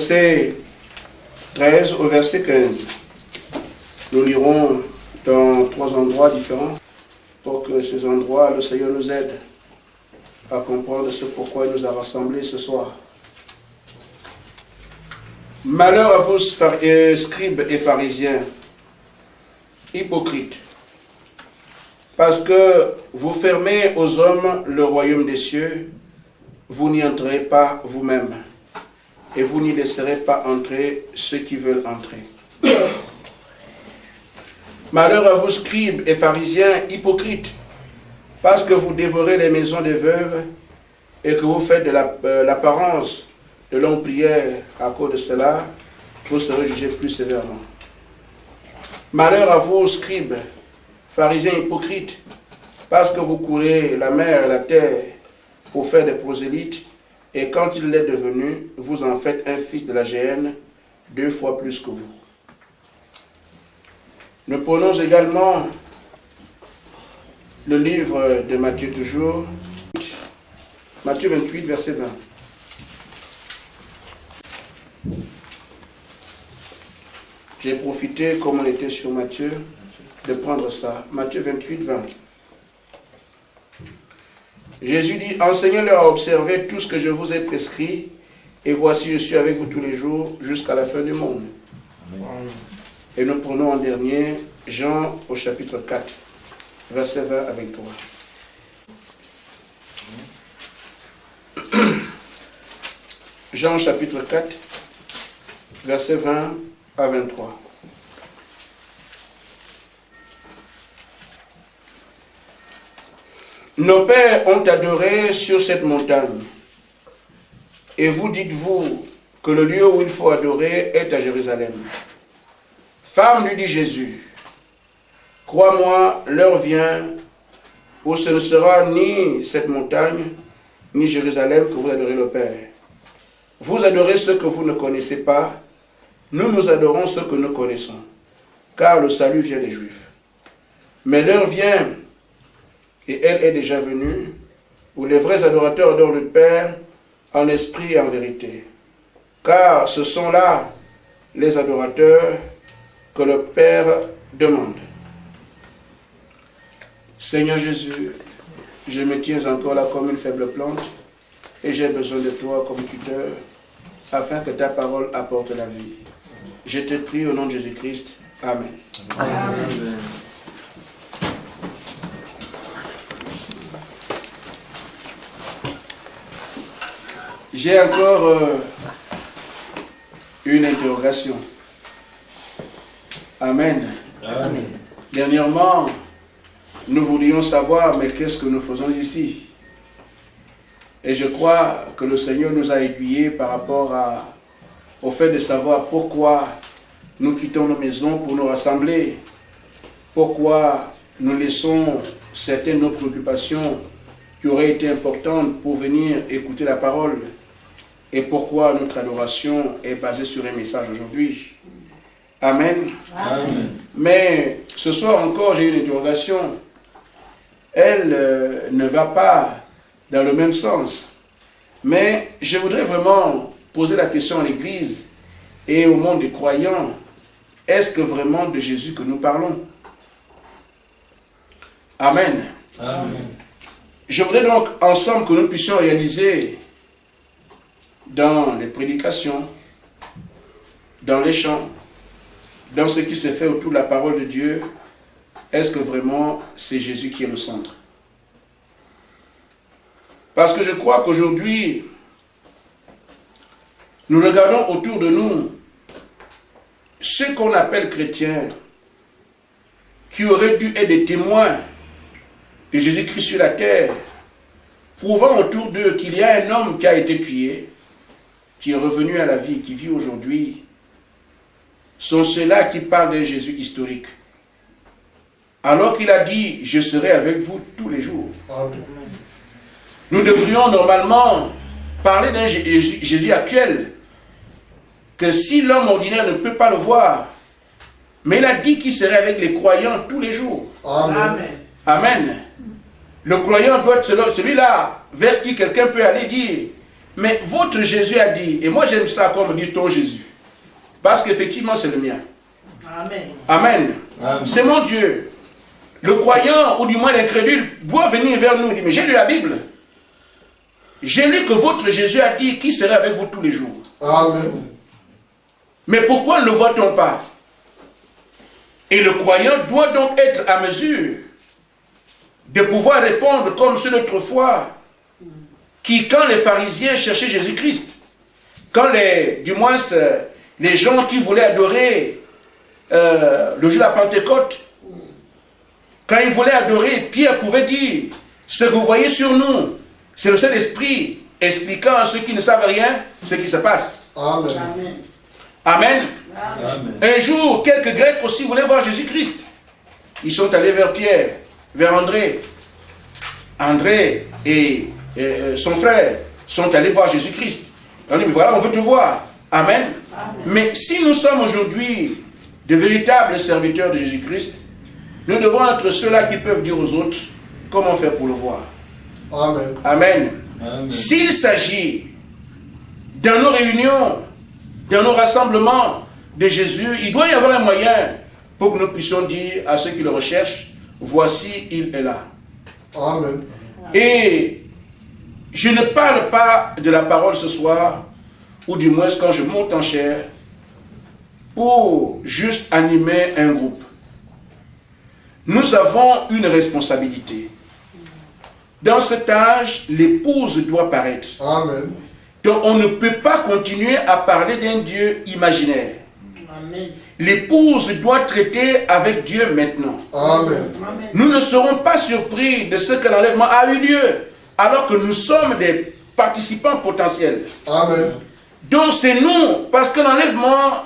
verset 13 au verset 15. Nous lirons dans 3 endroits différents pour que ces endroits, le Seigneur nous aide à comprendre ce pourquoi il nous a rassemblés ce soir. Malheur à vous, scribes et pharisiens, hypocrites, parce que vous fermez aux hommes le royaume des cieux, vous n'y entrerez pas vous-même, et vous n'y laisserez pas entrer ceux qui veulent entrer. Malheur à vous, scribes et pharisiens, hypocrites, parce que vous dévorez les maisons des veuves et que vous faites de l'apparence de longues prières. À cause de cela, vous serez jugés plus sévèrement. Malheur à vous, scribes, pharisiens hypocrites, parce que vous courez la mer et la terre pour faire des prosélytes, et quand il l'est devenu, vous en faites un fils de la géhenne 2 fois plus que vous. Nous prenons également le livre de Matthieu toujours, Matthieu 28, verset 20. J'ai profité, comme on était sur Matthieu, de prendre ça. Matthieu 28, 20. Jésus dit, enseignez-leur à observer tout ce que je vous ai prescrit, et voici, je suis avec vous tous les jours jusqu'à la fin du monde. Amen. Et nous prenons en dernier Jean au chapitre 4, verset 20 à 23. Jean chapitre 4, verset 20 à 23. Nos pères ont adoré sur cette montagne. Et vous dites-vous que le lieu où il faut adorer est à Jérusalem. Femme, lui dit Jésus, crois-moi, l'heure vient où ce ne sera ni cette montagne, ni Jérusalem que vous adorez le Père. Vous adorez ce que vous ne connaissez pas, nous adorons ce que nous connaissons, car le salut vient des Juifs. Mais l'heure vient, et elle est déjà venue, où les vrais adorateurs adorent le Père en esprit et en vérité. Car ce sont là les adorateurs que le Père demande. Seigneur Jésus, je me tiens encore là comme une faible plante et j'ai besoin de toi comme tuteur afin que ta parole apporte la vie. Je te prie au nom de Jésus-Christ. Amen. Amen. J'ai encore une interrogation. Amen. Amen. Dernièrement, nous voulions savoir, mais qu'est-ce que nous faisons ici? Et je crois que le Seigneur nous a aiguillés par rapport au fait de savoir pourquoi nous quittons nos maisons pour nous rassembler, pourquoi nous laissons certaines de nos préoccupations qui auraient été importantes pour venir écouter la parole, et pourquoi notre adoration est basée sur un message aujourd'hui. Amen. Amen. Mais ce soir encore, j'ai une interrogation. Elle ne va pas dans le même sens. Mais je voudrais vraiment poser la question à l'Église et au monde des croyants. Est-ce que vraiment de Jésus que nous parlons? Amen. Amen. Je voudrais donc ensemble que nous puissions réaliser dans les prédications, dans les chants, dans ce qui se fait autour de la parole de Dieu, est-ce que vraiment c'est Jésus qui est le centre? Parce que je crois qu'aujourd'hui, nous regardons autour de nous ceux qu'on appelle chrétiens, qui auraient dû être des témoins de Jésus-Christ sur la terre, prouvant autour d'eux qu'il y a un homme qui a été tué, qui est revenu à la vie, qui vit aujourd'hui, sont ceux-là qui parlent d'un Jésus historique. Alors qu'il a dit, je serai avec vous tous les jours. Amen. Nous devrions normalement parler d'un Jésus actuel, que si l'homme ordinaire ne peut pas le voir, mais il a dit qu'il serait avec les croyants tous les jours. Amen. Amen. Le croyant doit être celui-là vers qui quelqu'un peut aller dire, mais votre Jésus a dit, et moi j'aime ça comme dit ton Jésus, parce qu'effectivement c'est le mien. Amen. Amen. Amen. C'est mon Dieu. Le croyant, ou du moins l'incrédule, doit venir vers nous et dire, mais j'ai lu la Bible. J'ai lu que votre Jésus a dit qu'il serait avec vous tous les jours. Amen. Mais pourquoi ne le voit-on pas? Et le croyant doit donc être à mesure de pouvoir répondre comme ceux d'autrefois, qui, quand les pharisiens cherchaient Jésus-Christ, quand les gens qui voulaient adorer le jour de la Pentecôte, quand ils voulaient adorer, Pierre pouvait dire, ce que vous voyez sur nous, c'est le Saint-Esprit expliquant à ceux qui ne savent rien ce qui se passe. Amen. Amen. Amen. Un jour, quelques Grecs aussi voulaient voir Jésus-Christ. Ils sont allés vers Pierre, vers André. André et son frère sont allés voir Jésus-Christ. On dit, mais voilà, on veut te voir. Amen. Amen. Mais si nous sommes aujourd'hui de véritables serviteurs de Jésus-Christ, nous devons être ceux-là qui peuvent dire aux autres comment faire pour le voir. Amen. Amen. Amen. S'il s'agit dans nos réunions, dans nos rassemblements de Jésus, il doit y avoir un moyen pour que nous puissions dire à ceux qui le recherchent, voici, il est là. Amen. Et je ne parle pas de la parole ce soir, ou du moins quand je monte en chair, pour juste animer un groupe. Nous avons une responsabilité. Dans cet âge, l'épouse doit paraître. Amen. Donc on ne peut pas continuer à parler d'un Dieu imaginaire. Amen. L'épouse doit traiter avec Dieu maintenant. Amen. Amen. Nous ne serons pas surpris de ce que l'enlèvement a eu lieu, alors que nous sommes des participants potentiels. Amen. Donc c'est nous, parce que l'enlèvement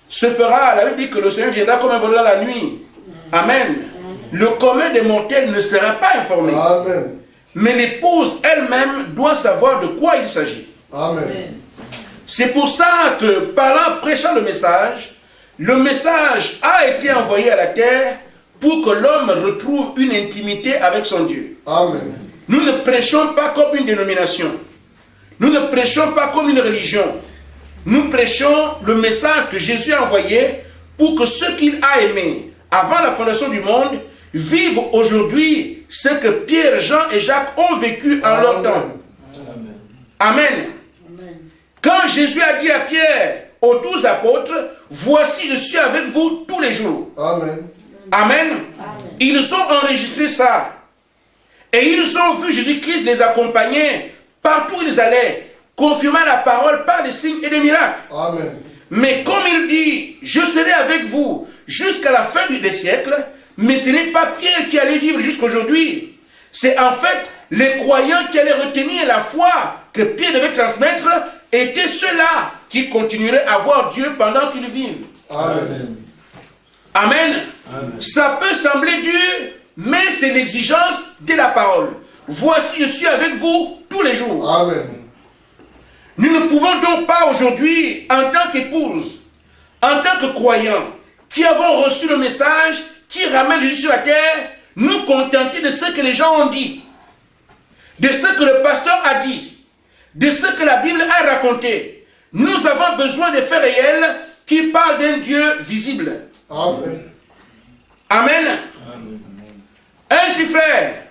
se fera, la Bible dit que le Seigneur viendra comme un voleur la nuit. Amen. Le commun des mortels ne sera pas informé. Amen. Mais l'épouse elle-même doit savoir de quoi il s'agit. Amen. C'est pour ça que, prêchant le message a été envoyé à la terre pour que l'homme retrouve une intimité avec son Dieu. Amen. Nous ne prêchons pas comme une dénomination. Nous ne prêchons pas comme une religion. Nous prêchons le message que Jésus a envoyé pour que ceux qu'il a aimés avant la fondation du monde vivent aujourd'hui ce que Pierre, Jean et Jacques ont vécu en leur temps. Amen. Amen. Quand Jésus a dit à Pierre, aux 12 apôtres, voici je suis avec vous tous les jours. Amen. Amen. Amen. Ils ont enregistré ça. Et ils ont vu Jésus-Christ les accompagner partout où ils allaient, confirmant la parole par des signes et des miracles. Amen. Mais comme il dit, je serai avec vous jusqu'à la fin des siècles, mais ce n'est pas Pierre qui allait vivre jusqu'aujourd'hui. C'est en fait les croyants qui allaient retenir la foi que Pierre devait transmettre, étaient ceux-là qui continueraient à voir Dieu pendant qu'ils vivent. Amen. Amen. Amen. Ça peut sembler dur, mais c'est l'exigence de la parole. Voici, je suis avec vous tous les jours. Amen. Nous ne pouvons donc pas aujourd'hui, en tant qu'épouse, en tant que croyants, qui avons reçu le message, qui ramène Jésus sur la terre, nous contenter de ce que les gens ont dit, de ce que le pasteur a dit, de ce que la Bible a raconté. Nous avons besoin de faits réels qui parlent d'un Dieu visible. Amen. Amen. Ainsi, frère,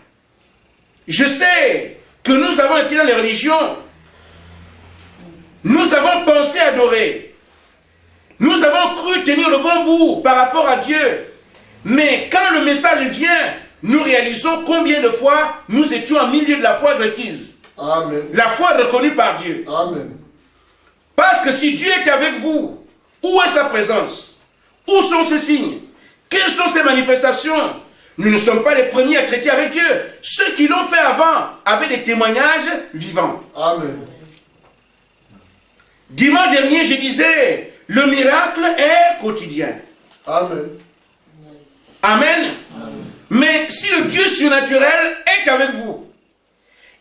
je sais que nous avons été dans les religions. Nous avons pensé adorer. Nous avons cru tenir le bon bout par rapport à Dieu. Mais quand le message vient, nous réalisons combien de fois nous étions en milieu de la foi requise. Amen. La foi reconnue par Dieu. Amen. Parce que si Dieu est avec vous, où est sa présence? Où sont ses signes? Quelles sont ses manifestations? Nous ne sommes pas les premiers à traiter avec Dieu. Ceux qui l'ont fait avant avaient des témoignages vivants. Amen. Dimanche dernier, je disais, le miracle est quotidien. Amen. Amen. Mais si le Dieu surnaturel est avec vous,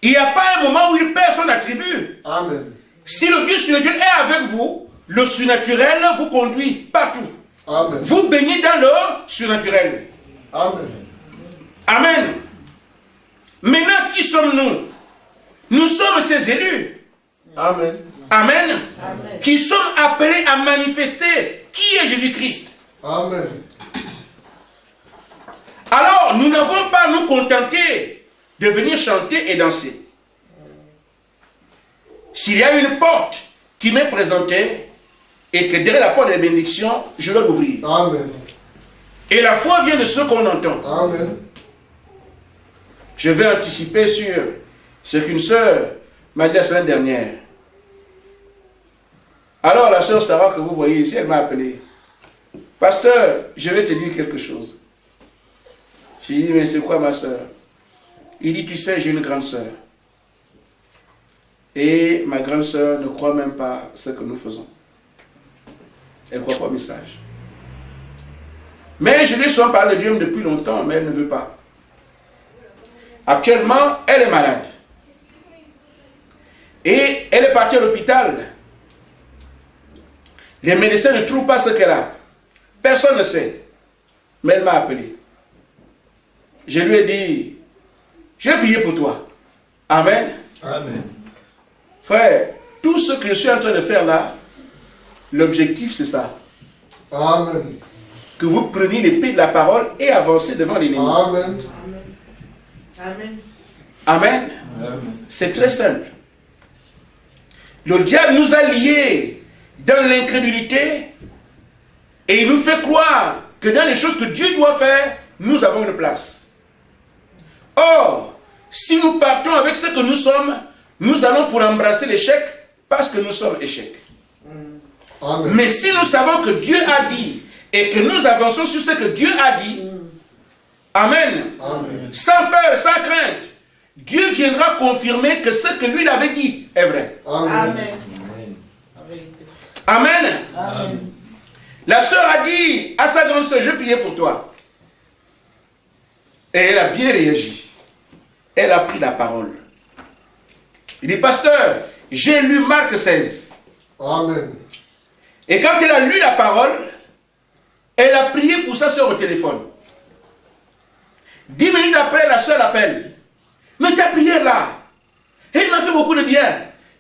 il n'y a pas un moment où il perd son attribut. Amen. Si le Dieu surnaturel est avec vous, le surnaturel vous conduit partout. Amen. Vous baignez dans le surnaturel. Amen. Amen. Maintenant, qui sommes-nous? Nous sommes ces élus. Amen. Amen. Amen. Qui sommes appelés à manifester qui est Jésus-Christ. Amen. Alors, nous n'avons pas à nous contenter de venir chanter et danser. S'il y a une porte qui m'est présentée et que derrière la porte de la bénédiction, je dois l'ouvrir. Amen. Et la foi vient de ce qu'on entend. Amen. Je vais anticiper sur ce qu'une sœur m'a dit la semaine dernière. Alors la sœur Sarah que vous voyez ici, elle m'a appelé. Pasteur, je vais te dire quelque chose. J'ai dit, mais c'est quoi ma sœur? Il dit, tu sais, j'ai une grande sœur. Et ma grande sœur ne croit même pas ce que nous faisons. Elle ne croit pas au message. Mais je lui ai souvent parlé de Dieu depuis longtemps, mais elle ne veut pas. Actuellement, elle est malade. Et elle est partie à l'hôpital. Les médecins ne trouvent pas ce qu'elle a. Personne ne sait. Mais elle m'a appelé. Je lui ai dit, je vais prier pour toi. Amen. Amen. Frère, tout ce que je suis en train de faire là, l'objectif c'est ça. Amen. Que vous preniez l'épée de la parole et avancez devant l'ennemi. Amen. Amen. Amen. Amen. C'est très simple. Le diable nous a liés dans l'incrédulité et il nous fait croire que dans les choses que Dieu doit faire, nous avons une place. Or, si nous partons avec ce que nous sommes, nous allons pour embrasser l'échec parce que nous sommes échecs. Amen. Mais si nous savons que Dieu a dit et que nous avançons sur ce que Dieu a dit, Amen, Amen. sans peur, sans crainte, Dieu viendra confirmer que ce que lui avait dit est vrai. Amen. Amen. Amen. Amen. La sœur a dit à sa grande sœur, je priais pour toi. Et elle a bien réagi. Elle a pris la parole. Il dit, pasteur, j'ai lu Marc 16. Amen. Et quand elle a lu la parole, elle a prié pour sa sœur au téléphone. 10 minutes après, la sœur l'appelle. Mais ta prière là, elle m'a fait beaucoup de bien.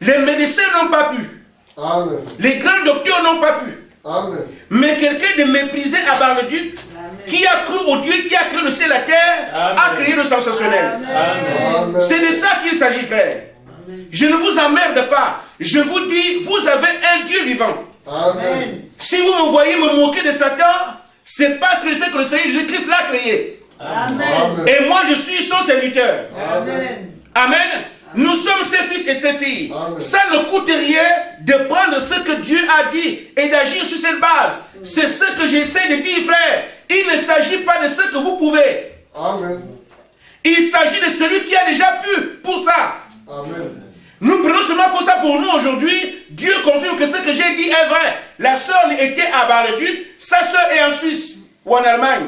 Les médecins n'ont pas pu. Amen. Les grands docteurs n'ont pas pu. Amen. Mais quelqu'un de méprisé à Bar-le-Duc, qui a cru au Dieu qui a créé le ciel et la terre, Amen. a créé le sensationnel. Amen. C'est de ça qu'il s'agit, frère. Je ne vous emmerde pas. Je vous dis, vous avez un Dieu vivant. Amen. Si vous me voyez me moquer de Satan, c'est parce que je sais que le Seigneur Jésus-Christ l'a créé. Amen. Et moi, je suis son serviteur. Amen. Amen. Nous sommes ses fils et ses filles. Amen. Ça ne coûte rien de prendre ce que Dieu a dit et d'agir sur cette base. C'est ce que j'essaie de dire, frère. Il ne s'agit pas de ce que vous pouvez. Amen. Il s'agit de celui qui a déjà pu pour ça. Amen. Nous prenons seulement pour ça pour nous aujourd'hui. Dieu confirme que ce que j'ai dit est vrai. La sœur était à Bar-le-Duc, sa sœur est en Suisse ou en Allemagne.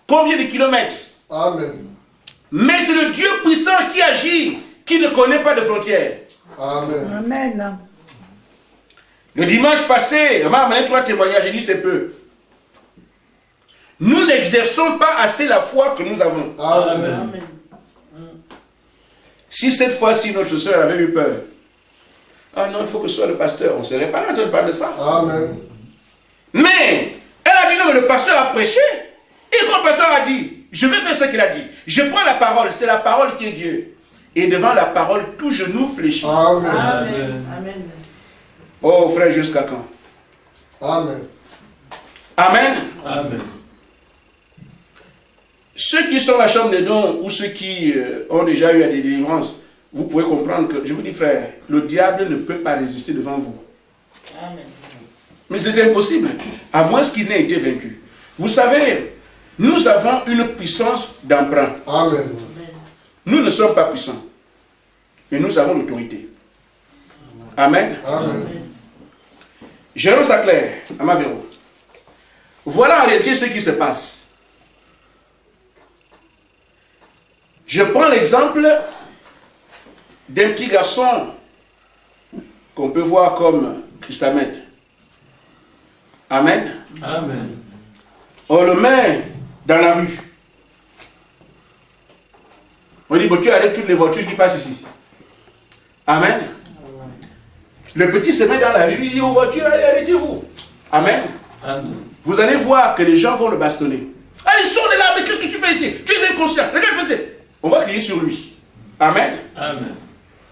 Combien de kilomètres? Amen. Mais c'est le Dieu puissant qui agit, qui ne connaît pas de frontières. Amen. Amen. Le dimanche passé, on m'a amené 3 témoignages, j'ai dit c'est peu. Nous n'exerçons pas assez la foi que nous avons. Amen. Amen. Si cette fois-ci notre soeur avait eu peur, ah non, il faut que ce soit le pasteur, on ne serait pas là en train de parler de ça. Amen. Mais elle a dit non, mais le pasteur a prêché. Et quand le pasteur a dit, je vais faire ce qu'il a dit, je prends la parole, c'est la parole qui est Dieu. Et devant la parole, tout genou fléchit. Amen. Amen. Amen. Oh frère, jusqu'à quand? Amen. Amen. Amen. Ceux qui sont à la chambre des dons ou ceux qui ont déjà eu à des délivrances, vous pouvez comprendre que, je vous dis frère, le diable ne peut pas résister devant vous. Amen. Mais c'est impossible, à moins qu'il n'ait été vaincu. Vous savez, nous avons une puissance d'emprunt. Amen. Nous ne sommes pas puissants, mais nous avons l'autorité. Amen. Amen. Je lance à Claire, à Mavero. Voilà en réalité ce qui se passe. Je prends l'exemple d'un petit garçon qu'on peut voir comme Christamètre. Amen. Amen. On le met dans la rue. On dit, bon, tu arrêtes toutes les voitures qui passent ici. Amen. Le petit se met dans la rue, il dit aux voitures, allez, arrêtez-vous. Amen. Amen. Vous allez voir que les gens vont le bastonner. Allez, sors de là, mais qu'est-ce que tu fais ici? Tu es inconscient. Regarde peut-être. On va crier sur lui. Amen. Amen.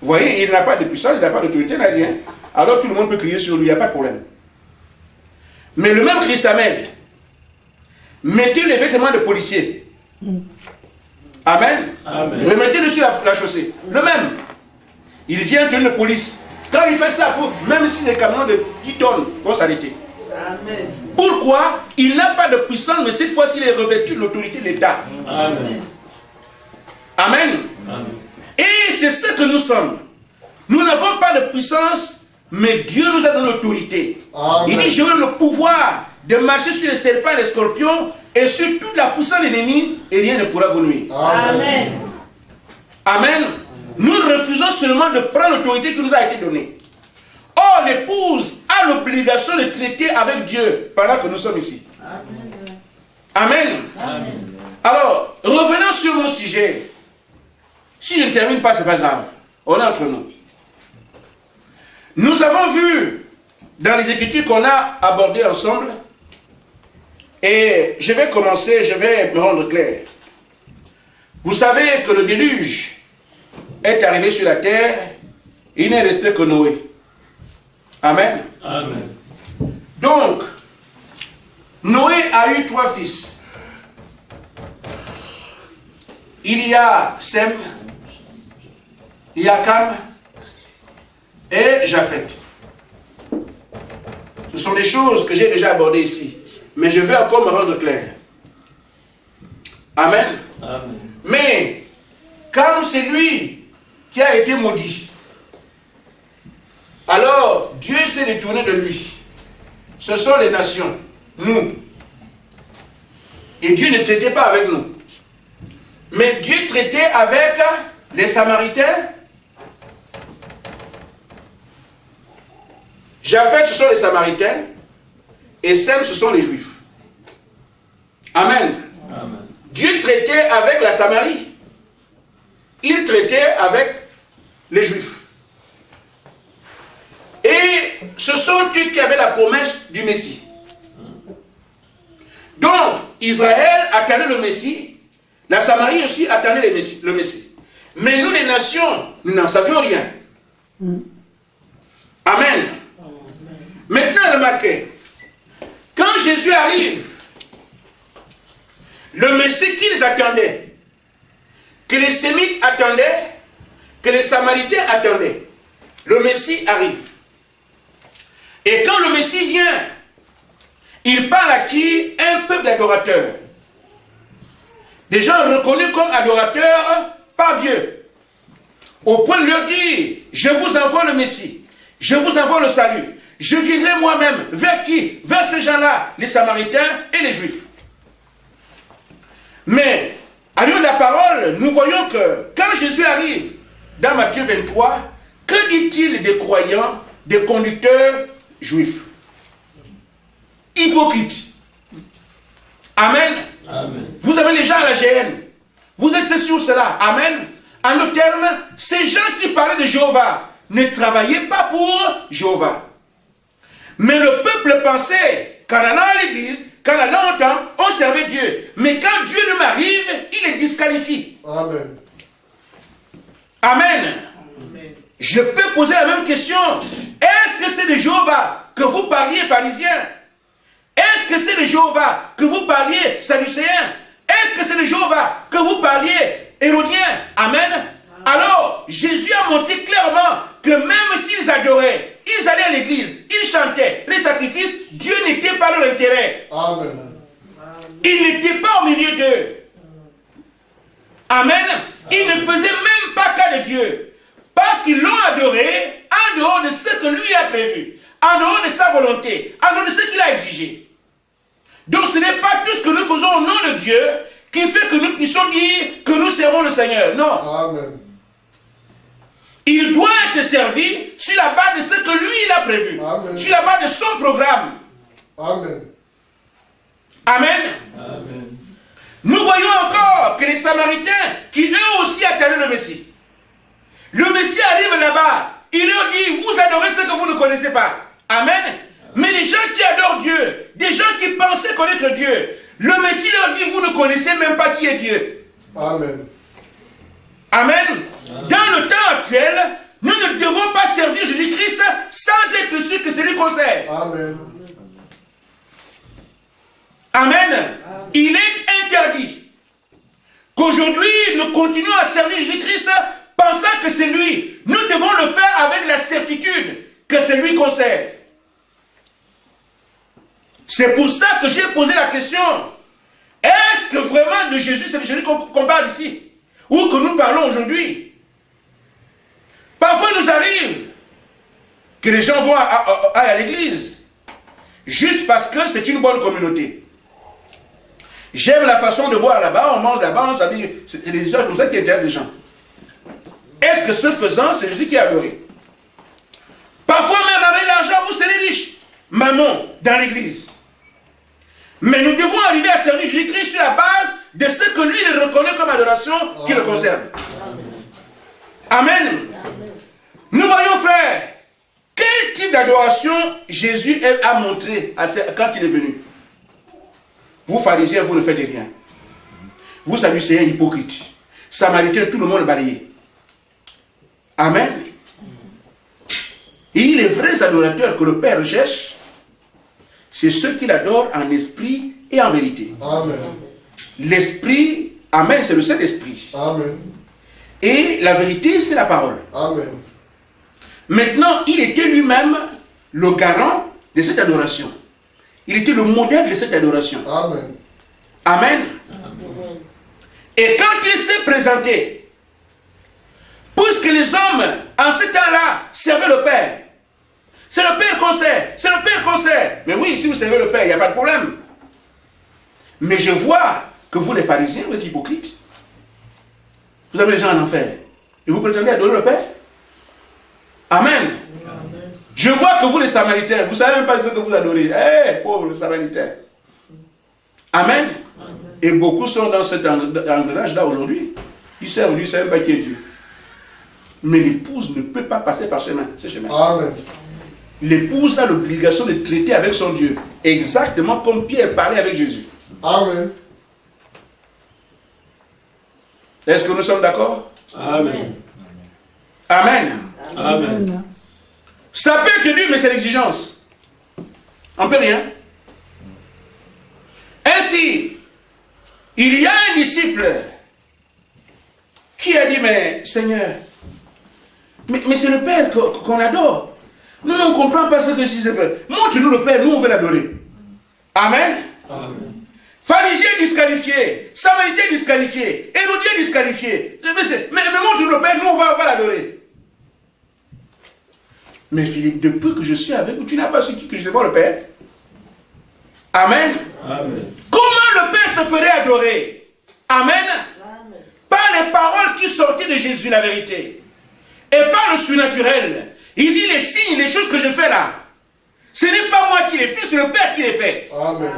Vous voyez, il n'a pas de puissance, il n'a pas d'autorité, il n'a rien. Alors tout le monde peut crier sur lui, il n'y a pas de problème. Mais le même Christ Amen, mettez les vêtements de policier. Amen. Amen. Remettez-le sur la chaussée. Le même. Il vient tenir de police. Quand il fait ça, même si les camions de 10 tonnes vont s'arrêter. Amen. Pourquoi? Il n'a pas de puissance, mais cette fois-ci, il est revêtu de l'autorité de l'État. Amen. Amen. Amen. Et c'est ce que nous sommes. Nous n'avons pas de puissance, mais Dieu nous a donné l'autorité. Il dit, je veux le pouvoir de marcher sur les serpents et les scorpions et sur toute la puissance de l'ennemi, et rien ne pourra vous nuire. Amen. Amen. Nous refusons seulement de prendre l'autorité qui nous a été donnée. Or, l'épouse a l'obligation de traiter avec Dieu pendant que nous sommes ici. Amen. Amen. Alors, revenons sur mon sujet. Si je ne termine pas, ce n'est pas grave. On est entre nous. Nous avons vu dans les Écritures qu'on a abordées ensemble. Et je vais commencer, je vais me rendre clair. Vous savez que le déluge est arrivé sur la terre, il n'est resté que Noé. Amen. Amen. Donc, Noé a eu 3 fils. Il y a Sem, il y a Cam et Japhet. Ce sont des choses que j'ai déjà abordées ici. Mais je vais encore me rendre clair. Amen. Amen. Mais, Cam, c'est lui qui a été maudit. Alors, Dieu s'est détourné de lui. Ce sont les nations, nous. Et Dieu ne traitait pas avec nous. Mais Dieu traitait avec les Samaritains. Japhet, ce sont les Samaritains. Et Sem, ce sont les Juifs. Amen. Amen. Dieu traitait avec la Samarie. Il traitait avec les Juifs. Et ce sont eux qui avaient la promesse du Messie. Donc, Israël attendait le Messie. La Samarie aussi attendait le Messie. Mais nous, les nations, nous n'en savions rien. Amen. Maintenant, remarquez. Quand Jésus arrive, le Messie qu'ils attendaient, que les Sémites attendaient, que les Samaritains attendaient, le Messie arrive. Et quand le Messie vient, il parle à qui? Un peuple d'adorateurs. Des gens reconnus comme adorateurs par Dieu. Au point de leur dire, je vous envoie le Messie, je vous envoie le salut. Je viendrai moi-même. Vers qui? Vers ces gens-là, les Samaritains et les Juifs. Mais, à l'heure de la parole, nous voyons que quand Jésus arrive dans Matthieu 23, que dit-il des croyants, des conducteurs juifs? Hypocrites. Amen. Amen. Vous avez les gens à la GN. Vous êtes sur cela. Amen. En d'autres termes, ces gens qui parlaient de Jéhovah ne travaillaient pas pour Jéhovah. Mais le peuple pensait qu'en allant à l'église, qu'en allant au temple, on servait Dieu. Mais quand Dieu ne m'arrive, il les disqualifie. Amen. Amen. Je peux poser la même question. Est-ce que c'est de Jéhovah que vous parliez, pharisiens? Est-ce que c'est de Jéhovah que vous parliez, sadducéens? Est-ce que c'est de Jéhovah que vous parliez, hérodiens? Amen. Alors, Jésus a montré clairement que même s'ils adoraient, ils allaient à l'église, ils chantaient les sacrifices, Dieu n'était pas leur intérêt. Amen. Il n'était pas au milieu d'eux. Amen. Ils ne faisaient même pas cas de Dieu. Parce qu'ils l'ont adoré en dehors de ce que lui a prévu, en dehors de sa volonté, en dehors de ce qu'il a exigé. Donc ce n'est pas tout ce que nous faisons au nom de Dieu qui fait que nous puissions dire que nous servons le Seigneur. Non. Amen. Il doit être servi sur la base de ce que lui il a prévu. Amen. Sur la base de son programme. Amen. Amen. Amen. Nous voyons encore que les Samaritains, qui eux aussi attendaient le Messie. Le Messie arrive là-bas. il leur dit, vous adorez ce que vous ne connaissez pas. Amen. Mais les gens qui adorent Dieu, des gens qui pensaient connaître Dieu, le Messie leur dit, vous ne connaissez même pas qui est Dieu. Amen. Amen. Dans le temps actuel, nous ne devons pas servir Jésus-Christ sans être sûrs que c'est lui qu'on sert. Amen. Amen. Il est interdit qu'aujourd'hui nous continuons à servir Jésus-Christ pensant que c'est lui. Nous devons le faire avec la certitude que c'est lui qu'on sert. C'est pour ça que j'ai posé la question. Est-ce que vraiment de Jésus, c'est de Jésus qu'on parle ici? Ou que nous parlons aujourd'hui? Parfois il nous arrive que les gens vont à l'église juste parce que c'est une bonne communauté. J'aime la façon de boire là-bas, on mange là-bas, c'est des histoires comme ça qui intéressent les gens. Est-ce que ce faisant, c'est Jésus qui est adoré? Parfois même avec l'argent, vous c'est les riches. Maman, dans l'église. Mais nous devons arriver à servir Jésus-Christ sur la base de ce que lui il reconnaît comme adoration qui le concerne. Amen. Amen. Nous voyons, frère, quel type d'adoration Jésus a montré quand il est venu. Vous, pharisiens, vous ne faites rien. Vous, sadducéens, hypocrites. Samaritains, tout le monde est balayé. Amen. Et les vrais adorateurs que le Père cherche, c'est ceux qui l'adorent en esprit et en vérité. Amen. L'esprit, amen, c'est le Saint-Esprit. Amen. Et la vérité, c'est la parole. Amen. Maintenant, il était lui-même le garant de cette adoration. Il était le modèle de cette adoration. Amen. Amen. Amen. Et quand il s'est présenté, puisque les hommes, en ce temps-là, servaient le Père, c'est le Père qu'on sert, c'est le Père qu'on sert. Mais oui, si vous servez le Père, il n'y a pas de problème. Mais je vois que vous, les pharisiens, vous êtes hypocrites. Vous avez les gens en enfer. Et vous prétendez adorer le Père? Amen. Amen. Je vois que vous, les Samaritains, vous ne savez même pas ce que vous adorez. Eh, pauvres Samaritains. Amen. Amen. Et beaucoup sont dans cet engrenage-là aujourd'hui. Ils servent, lui, ils ne savent même pas qui est Dieu. Mais l'épouse ne peut pas passer par ce chemin. Amen. L'épouse a l'obligation de traiter avec son Dieu. Exactement comme Pierre parlait avec Jésus. Amen. Est-ce que nous sommes d'accord? Amen. Amen. Amen. Ça peut être dur, mais c'est l'exigence. On ne peut rien. Ainsi, il y a un disciple qui a dit, mais Seigneur, mais c'est le Père qu'on adore. Nous ne comprenons pas ce que c'est le Père. Montre-nous le Père, nous on veut l'adorer. Amen. Amen. Pharisiens disqualifiés, Samaritains disqualifiés, Hérodiens disqualifiés. Mais montre-nous le Père, nous on va l'adorer. Mais Philippe, depuis que je suis avec vous, tu n'as pas su que je sais pas le Père. Amen. Amen. Comment le Père se ferait adorer? Amen. Amen. Par les paroles qui sortaient de Jésus, la vérité. Et par le surnaturel. Il dit les signes, les choses que je fais là. Ce n'est pas moi qui les fais, c'est le Père qui les fait. Amen.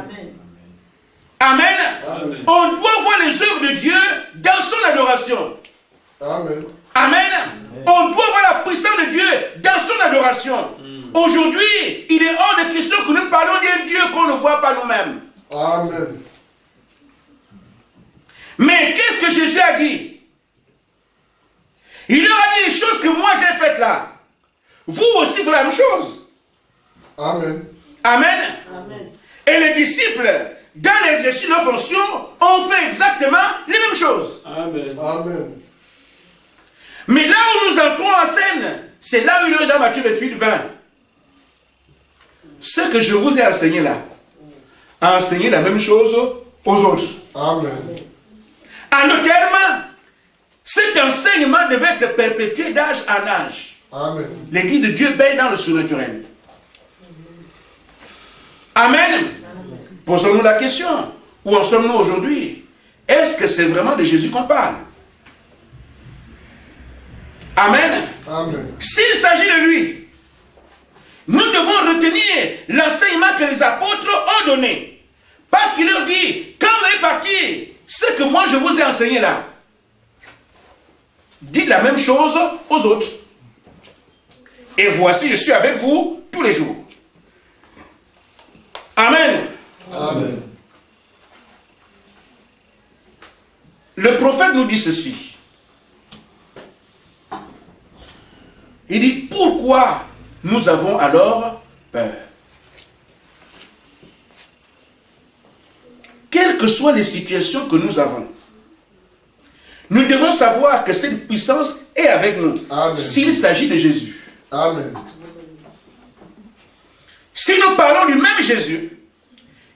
Amen. Amen. On doit voir les œuvres de Dieu dans son adoration. Amen. Amen. On doit voir la puissance de Dieu dans son adoration. Aujourd'hui, il est hors de question que nous parlons d'un Dieu qu'on ne voit pas nous-mêmes. Amen. Mais qu'est-ce que Jésus a dit? Il leur a dit les choses que moi j'ai faites là. Vous aussi faites la même chose. Amen. Amen. Amen. Et les disciples, dans l'exercice de leur fonction, ont fait exactement les mêmes choses. Amen. Amen. Mais là où nous entrons en scène, c'est là où il est dans Matthieu 28, 20. Ce que je vous ai enseigné là, enseigner la même chose aux autres. Amen. En d'autres termes, cet enseignement devait être perpétué d'âge en âge. Amen. L'église de Dieu baigne dans le surnaturel. Amen. Amen. Posons-nous la question. Où en sommes-nous aujourd'hui? Est-ce que c'est vraiment de Jésus qu'on parle? Amen. Amen. S'il s'agit de lui, nous devons retenir l'enseignement que les apôtres ont donné. Parce qu'il leur dit, quand vous allez partir, ce que moi je vous ai enseigné là, dites la même chose aux autres. Et voici, je suis avec vous tous les jours. Amen. Amen. Le prophète nous dit ceci. Il dit, pourquoi nous avons alors peur? Quelles que soient les situations que nous avons, nous devons savoir que cette puissance est avec nous. S'il s'agit de Jésus. Amen. Si nous parlons du même Jésus,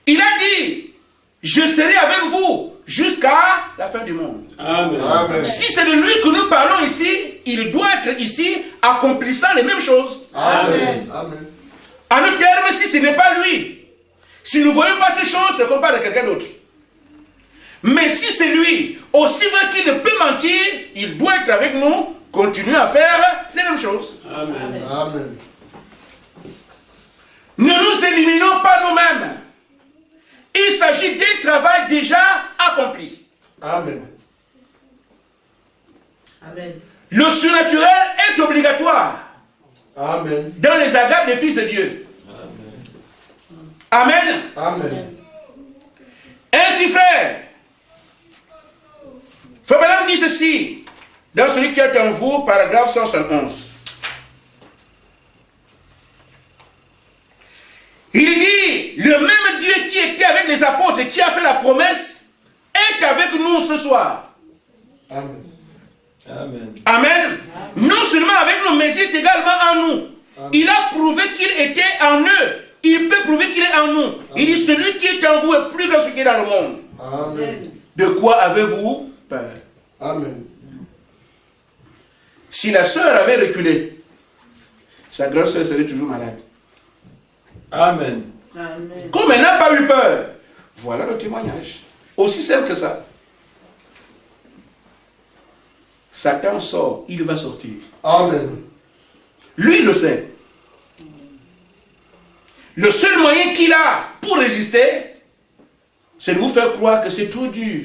il a dit, je serai avec vous jusqu'à la fin du monde. Amen. Amen. Si c'est de lui que nous parlons ici, il doit être ici accomplissant les mêmes choses. Amen. Amen. En d'autres termes, si ce n'est pas lui, si nous ne voyons pas ces choses, c'est qu'on parle de quelqu'un d'autre. Mais si c'est lui, aussi vrai qu'il ne peut mentir, il doit être avec nous, continuer à faire les mêmes choses. Amen. Amen. Ne nous éliminons pas nous-mêmes. Il s'agit d'un travail déjà accompli. Amen. Amen. Le surnaturel est obligatoire Amen. dans les agapes des fils de Dieu. Amen. Amen. Ainsi, frère, Frère Branham dit ceci dans celui qui est en vous, paragraphe 111. Il dit, le même Dieu qui était avec les apôtres et qui a fait la promesse est avec nous ce soir. Amen. Amen. Amen. Non seulement avec nous, mais il est également en nous. Amen. Il a prouvé qu'il était en eux. Il peut prouver qu'il est en nous. Amen. Il dit, celui qui est en vous est plus grand que ce qui est dans le monde. Amen. De quoi avez-vous peur? Amen. Si la sœur avait reculé, sa grande sœur serait toujours malade. Amen. Amen. Comme elle n'a pas eu peur, voilà le témoignage. Aussi simple que ça. Satan sort, il va sortir. Amen. Lui, il le sait. Le seul moyen qu'il a pour résister, c'est de vous faire croire que c'est trop dur.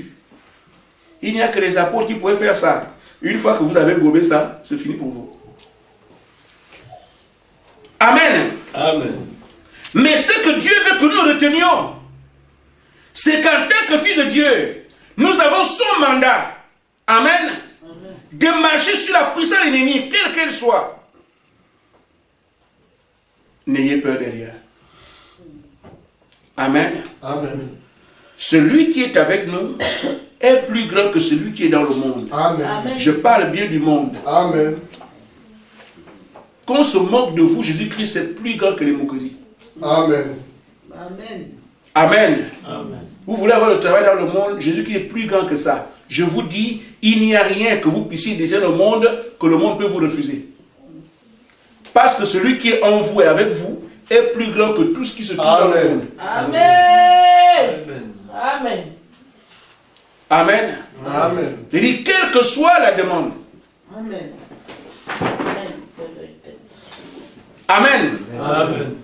Il n'y a que les apôtres qui pouvaient faire ça. Une fois que vous avez gobé ça, c'est fini pour vous. Amen. Amen. Mais ce que Dieu veut que nous retenions, c'est qu'en tant que fils de Dieu, nous avons son mandat. Amen. De marcher sur la puissance de l'ennemi, quelle qu'elle soit. N'ayez peur de rien. Amen. Amen. Celui qui est avec nous est plus grand que celui qui est dans le monde. Amen. Amen. Je parle bien du monde. Amen. Qu'on se moque de vous, Jésus-Christ est plus grand que les moqueries. Amen. Amen. Amen. Amen. Vous voulez avoir le travail dans le monde, Jésus-Christ est plus grand que ça. Je vous dis, il n'y a rien que vous puissiez désirer le monde que le monde peut vous refuser. Parce que celui qui est en vous et avec vous est plus grand que tout ce qui se trouve dans le monde. Amen. Amen. Amen. Amen. Il dit, quelle que soit la demande. Amen. Amen. C'est vrai. Amen. Amen.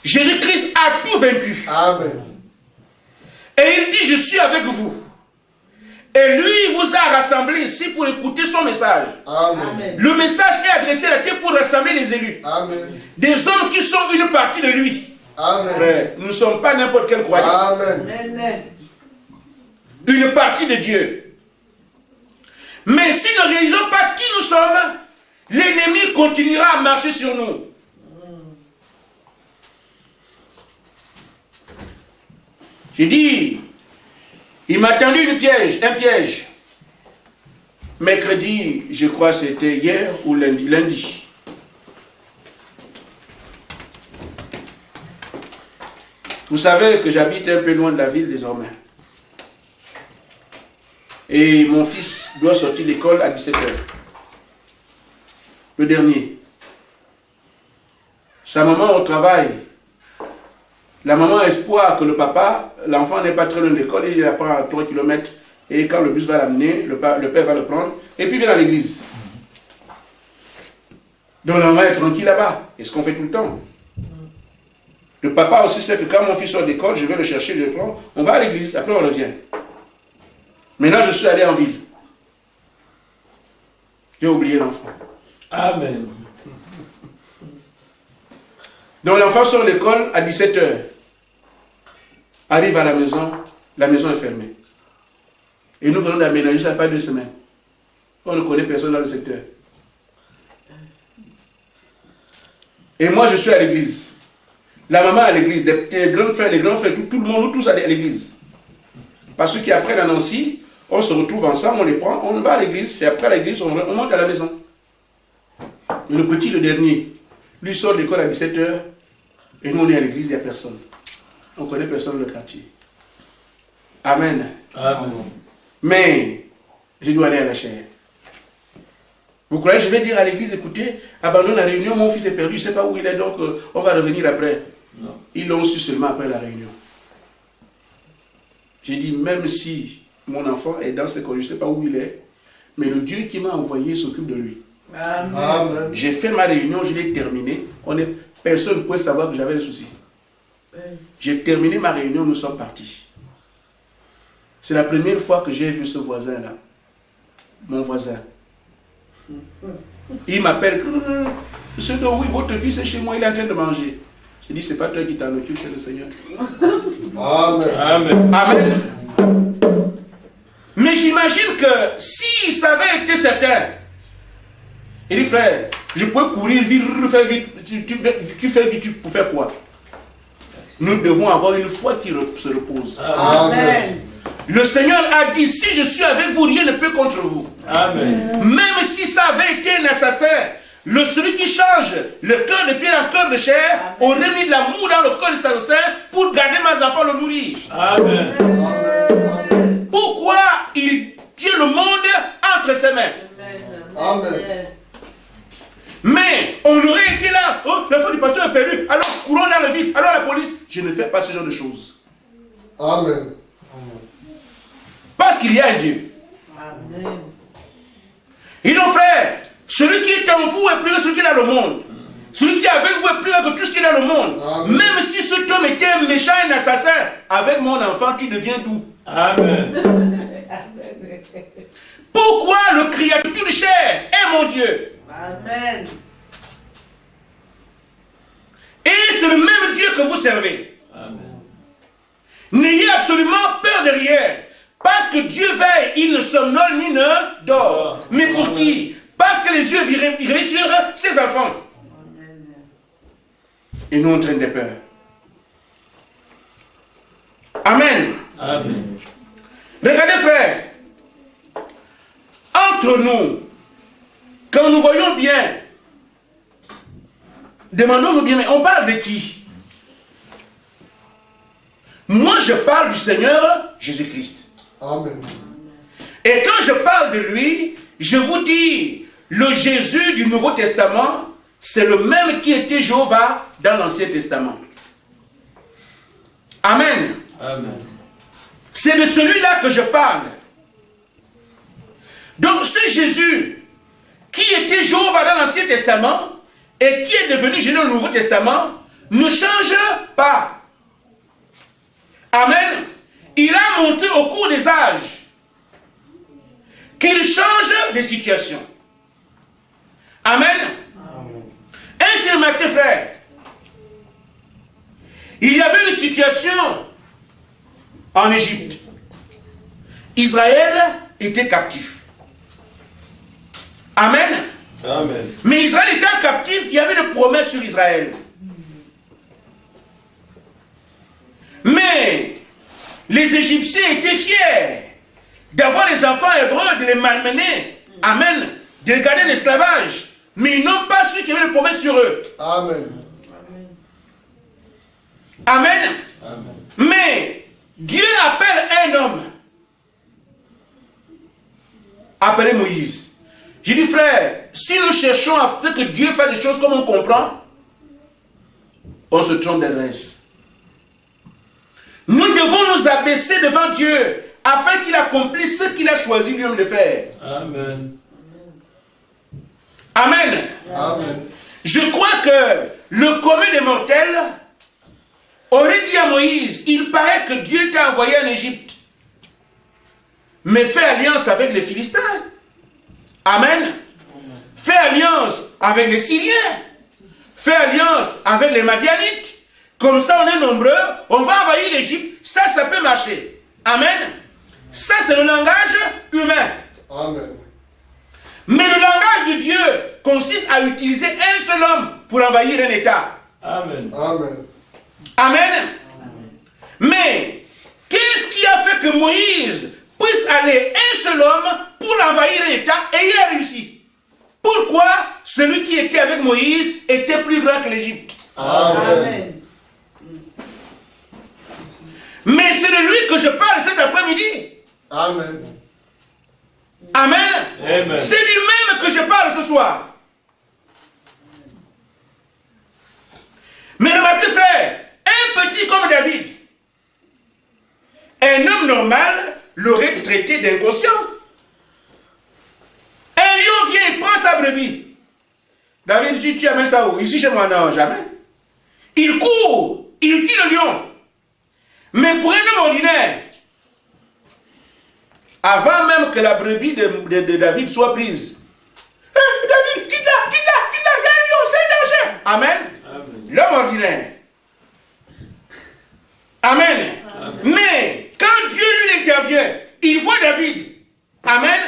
Jésus-Christ a tout vaincu. Amen. Et il dit, je suis avec vous. Et lui, il vous a rassemblés ici pour écouter son message. Amen. Amen. Le message est adressé à la terre pour rassembler les élus. Amen. Des hommes qui sont une partie de lui. Amen. Frère, nous ne sommes pas n'importe quel croyant. Amen. Amen. Une partie de Dieu. Mais si nous ne réalisons pas qui nous sommes, l'ennemi continuera à marcher sur nous. J'ai dit, il m'a tendu un piège. Mercredi, je crois que c'était hier ou lundi. Vous savez que j'habite un peu loin de la ville désormais. Et mon fils doit sortir de l'école à 17h. Le dernier. Sa maman au travail. La maman a espoir que le papa, l'enfant n'est pas très loin de l'école, il apprend à 3 km. Et quand le bus va l'amener, le père va le prendre. Et puis il vient à l'église. Donc l'enfant est tranquille là-bas. Et ce qu'on fait tout le temps. Le papa aussi sait que quand mon fils sort d'école, je vais le chercher, je le prends. On va à l'église, après on revient. Maintenant, je suis allé en ville. J'ai oublié l'enfant. Amen. Donc l'enfant sort de l'école à 17 h. Arrive à la maison est fermée. Et nous venons d'aménager ça pas 2 semaines. On ne connaît personne dans le secteur. Et moi je suis à l'église. La maman à l'église, les grands frères, tout le monde, nous tous à l'église. Parce que qui apprennent à Nancy, on se retrouve ensemble, on les prend, on va à l'église, c'est après l'église, on monte à la maison. Le petit, le dernier, lui sort de l'école à 17 h, et nous on est à l'église, il n'y a personne. On ne connaît personne dans le quartier. Amen. Amen. Mais, je dois aller à la chair. Vous croyez que je vais dire à l'église, écoutez, abandonne la réunion, mon fils est perdu, je ne sais pas où il est, donc on va revenir après. Non. Ils l'ont su seulement après la réunion. J'ai dit, même si mon enfant est dans ce cas, je ne sais pas où il est, mais le Dieu qui m'a envoyé s'occupe de lui. Amen. Amen. J'ai fait ma réunion, je l'ai terminée. Personne ne pouvait savoir que j'avais des soucis. J'ai terminé ma réunion, nous sommes partis. C'est la première fois que j'ai vu ce voisin-là. Mon voisin. Il m'appelle. Monsieur, oui, votre fils est chez moi, il est en train de manger. J'ai dit, c'est pas toi qui t'en occupe, c'est le Seigneur. Amen. Amen. Amen. Mais j'imagine que si ça avait été certain, il dit, frère, je peux courir vite, faire vite. Tu fais vite pour faire quoi? Nous devons avoir une foi qui se repose. Amen. Le Seigneur a dit, si je suis avec vous, rien ne peut contre vous. Amen. Même si ça avait été un assassin, celui qui change le cœur de pierre en cœur de chair aurait mis de l'amour dans le cœur de cet assassin pour garder mes enfants le nourrir. Amen. Pourquoi il tient le monde entre ses mains? Amen. Mais on aurait été là, oh, l'enfant du pasteur est perdu, alors courons dans le vide, alors la police. Je ne fais pas ce genre de choses. Amen. Parce qu'il y a un Dieu. Amen. Et nos frères, celui qui est en vous est plus que celui qui est dans le monde. Celui qui est avec vous est plus que tout ce qui est dans le monde. Amen. Même si cet homme était un méchant, un assassin, avec mon enfant, tu deviens doux. Amen. Pourquoi le créature de chair est mon Dieu? Amen. Et c'est le même Dieu que vous servez. Amen. N'ayez absolument peur de rien. Parce que Dieu veille, il ne somnole ni ne dort. Mais pour qui? Parce que les yeux virent sur ses enfants. Et nous on traîne des peurs. Amen. Amen. Regardez frère, entre nous, quand nous voyons bien, demandons-nous bien, mais on parle de qui? Moi je parle du Seigneur Jésus-Christ. Amen. Et quand je parle de lui, je vous dis, le Jésus du Nouveau Testament, c'est le même qui était Jéhovah dans l'Ancien Testament. Amen. Amen. C'est de celui-là que je parle. Donc ce Jésus qui était Jéhovah dans l'Ancien Testament et qui est devenu Jésus dans le Nouveau Testament ne change pas. Amen. Il a montré au cours des âges qu'il change de situation. Amen. Ainsi, remarquez, frère, il y avait une situation en Égypte. Israël était captif. Amen. Amen. Mais Israël étant captif, il y avait une promesse sur Israël. Mais les Égyptiens étaient fiers d'avoir les enfants hébreux, de les malmener. Amen. De les garder en esclavage. Mais ils n'ont pas su qu'il y avait une promesse sur eux. Amen. Amen. Amen. Mais Dieu appelle un homme. Appelez Moïse. J'ai dit, frère, si nous cherchons à faire que Dieu fasse des choses comme on comprend, on se trompe d'adresse. Nous devons nous abaisser devant Dieu afin qu'il accomplisse ce qu'il a choisi lui-même de faire. Amen. Amen. Amen. Je crois que le commun des mortels aurait dit à Moïse, il paraît que Dieu t'a envoyé en Égypte, mais fais alliance avec les Philistins. Amen. Fais alliance avec les Syriens. fait alliance avec les Madianites. Comme ça, on est nombreux, on va envahir l'Égypte. Ça peut marcher. Amen. Ça, c'est le langage humain. Amen. Mais le langage de Dieu consiste à utiliser un seul homme pour envahir un État. Amen. Amen. Amen. Mais, qu'est-ce qui a fait que Moïse puisse aller un seul homme pour envahir un État et il a réussi? Pourquoi celui qui était avec Moïse était plus grand que l'Égypte? Amen. Mais c'est de lui que je parle cet après-midi. Amen. Amen. Amen. C'est lui-même que je parle ce soir. Mais remarquez, frère, un petit comme David, un homme normal l'aurait traité d'inconscient. Un lion vient et prend sa brebis. David dit, tu amènes ça où? Ici chez moi? Non, jamais. Il court, il tue le lion. Mais pour un homme ordinaire, avant même que la brebis de David soit prise, David, quitte là, il y a un lion, c'est un danger. Amen. Amen. L'homme ordinaire. Amen. Amen. Mais quand Dieu lui intervient, il voit David. Amen.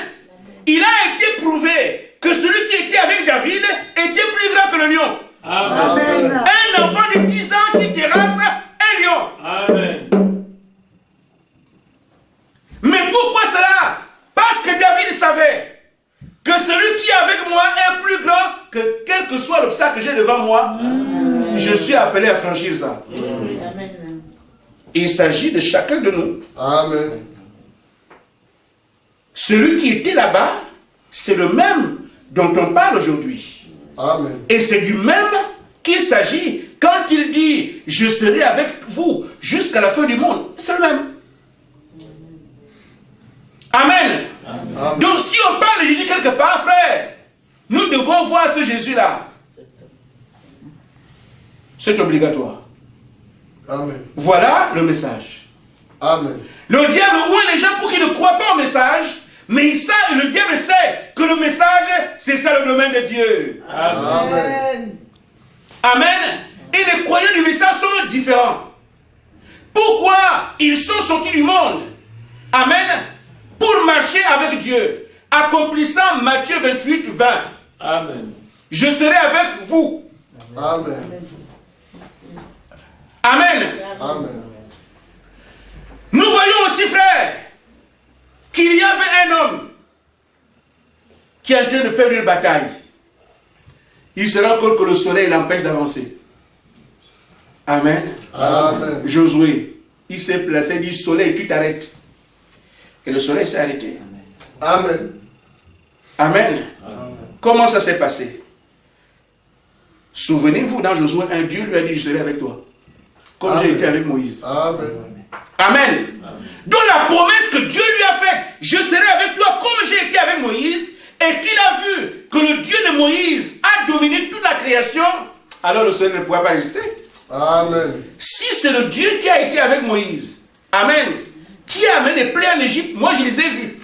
Il a été prouvé que celui qui était avec David était plus grand que le lion. Amen. Amen. Un enfant de 10 ans qui terrasse un lion. Amen. Mais pourquoi cela? Parce que David savait que celui qui est avec moi est plus grand que quel que soit l'obstacle que j'ai devant moi. Je suis appelé à franchir ça. Amen. Il s'agit de chacun de nous. Amen. Celui qui était là-bas, c'est le même dont on parle aujourd'hui. Amen. Et c'est du même qu'il s'agit quand il dit « Je serai avec vous jusqu'à la fin du monde ». C'est le même. Amen. Amen. Donc si on parle de Jésus quelque part, frère, nous devons voir ce Jésus-là. C'est obligatoire. Amen. Voilà le message. Amen. Le diable ouvre les gens pour qu'ils ne croient pas au message, mais le diable sait que le message, c'est ça le domaine de Dieu. Amen. Amen. Et les croyants du message sont différents. Pourquoi ils sont sortis du monde? Amen. Pour marcher avec Dieu, accomplissant Matthieu 28, 20. Amen. Je serai avec vous. Amen. Amen. Amen. Nous voyons aussi, frère, qu'il y avait un homme qui est en train de faire une bataille. Il se rend compte que le soleil l'empêche d'avancer. Amen. Amen. Josué, il s'est placé, il dit, soleil, tu t'arrêtes. Et le soleil s'est arrêté. Amen. Amen. Amen. Comment ça s'est passé? Souvenez-vous, dans Josué 1, Dieu lui a dit, je serai avec toi. Comme j'ai Amen. été avec Moïse. Amen. Amen. Donc la promesse que Dieu lui a faite, je serai avec toi comme j'ai été avec Moïse, et qu'il a vu que le Dieu de Moïse a dominé toute la création, alors le soleil ne pourra pas résister. Amen. Si c'est le Dieu qui a été avec Moïse, amen, qui a amené les plaies en Égypte, moi je les ai vus,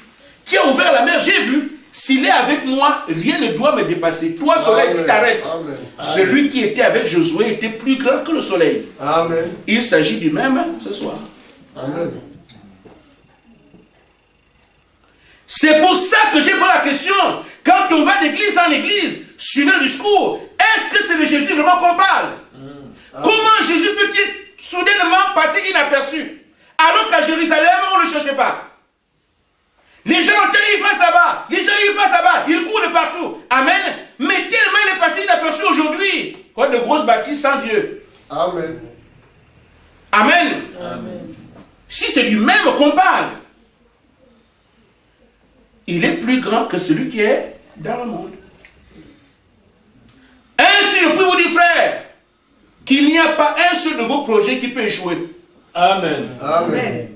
qui a ouvert la mer, j'ai vu, s'il est avec moi, rien ne doit me dépasser. Toi, soleil, tu t'arrêtes. Amen. Celui qui était avec Josué était plus grand que le soleil. Amen. Il s'agit du même ce soir. Amen. C'est pour ça que j'ai posé la question. Quand on va d'église en église, suivez le discours, est-ce que c'est de Jésus vraiment qu'on parle? Comment Jésus peut-il soudainement passer inaperçu? Alors qu'à Jérusalem, on ne le cherchait pas. Les gens, ils passent là-bas. Les gens, ils passent là-bas. Ils courent de partout. Amen. Mais tellement il est passé inaperçu aujourd'hui. Quoi de grosses bâtisses sans Dieu. Amen. Amen. Amen. Si c'est du même qu'on parle, il est plus grand que celui qui est dans le monde. Ainsi, je peux vous dire, frère, qu'il n'y a pas un seul de vos projets qui peut échouer. Amen. Amen.